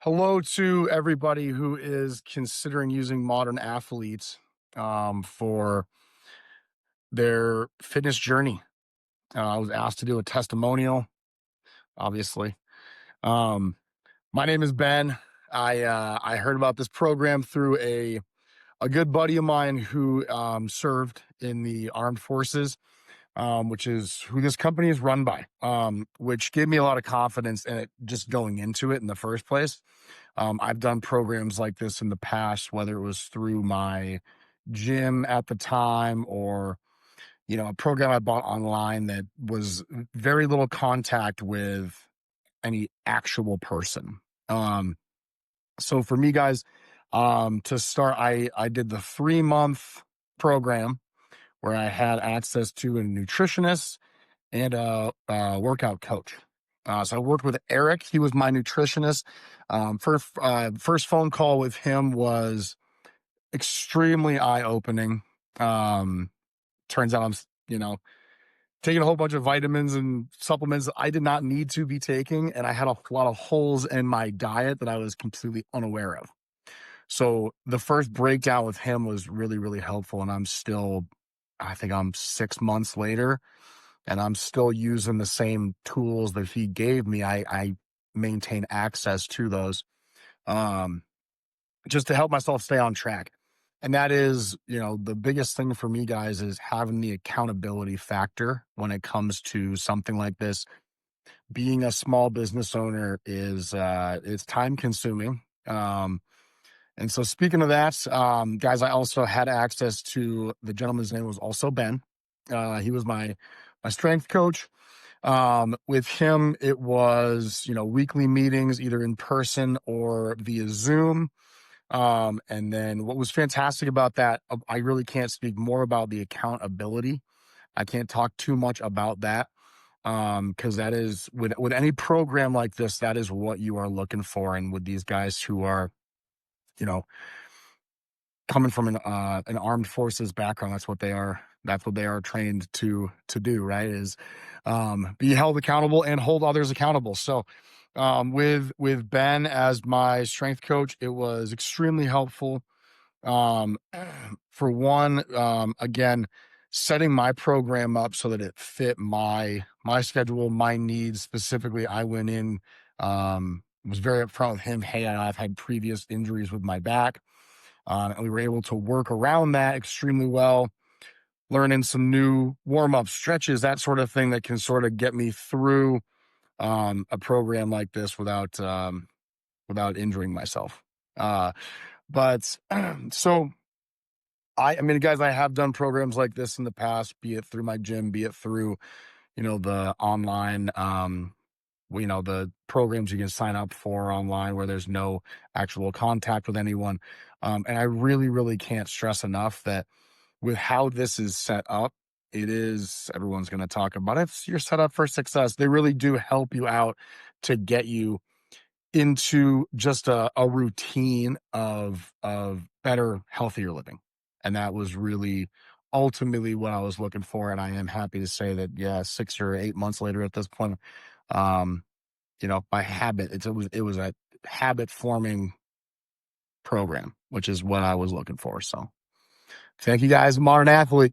Hello to everybody who is considering using modern athletes for their fitness journey. I was asked to do a testimonial, obviously. Um, my name is Ben. I heard about this program through a good buddy of mine who served in the armed forces, which is who this company is run by, which gave me a lot of confidence in it just going into it in the first place. I've done programs like this in the past, whether it was through my gym at the time or, a program I bought online that was very little contact with any actual person. Um, so for me, guys, to start, I did the 3-month program where I had access to a nutritionist and a workout coach. So I worked with Eric. He was my nutritionist. First phone call with him was extremely eye opening. Turns out taking a whole bunch of vitamins and supplements I did not need to be taking, and I had a lot of holes in my diet that I was completely unaware of. So the first breakdown with him was really, really helpful, and I think I'm 6 months later and I'm still using the same tools that he gave me. I maintain access to those um, just to help myself stay on track. And that is, the biggest thing for me, guys, is having the accountability factor when it comes to something like this. Being a small business owner is it's time consuming. And so speaking of that, guys, I also had access to the gentleman's name was also Ben. He was my strength coach. With him, it was, weekly meetings, either in person or via Zoom. And then what was fantastic about that, I really can't speak more about the accountability. I can't talk too much about that. Because that is with any program like this, that is what you are looking for. And with these guys who are, you know, coming from an armed forces background, that's what they are. That's what they are trained to do, right? Is be held accountable and hold others accountable. So, with Ben as my strength coach, it was extremely helpful. Um, for one, again, setting my program up so that it fit my schedule, my needs specifically. I went in, was very upfront with him. Hey, I've had previous injuries with my back. And we were able to work around that extremely well, learning some new warm up stretches, that sort of thing that can sort of get me through a program like this without injuring myself. But so I mean, guys, I have done programs like this in the past, be it through my gym, be it through, the online, the programs you can sign up for online where there's no actual contact with anyone. And I really, really can't stress enough that with how this is set up, everyone's going to talk about it. You're set up for success. They really do help you out to get you into just a routine of better, healthier living. And that was really ultimately what I was looking for. And I am happy to say that, yeah, 6 or 8 months later at this point, um, by habit, it was a habit forming program, which is what I was looking for. So thank you guys, Modern Athlete.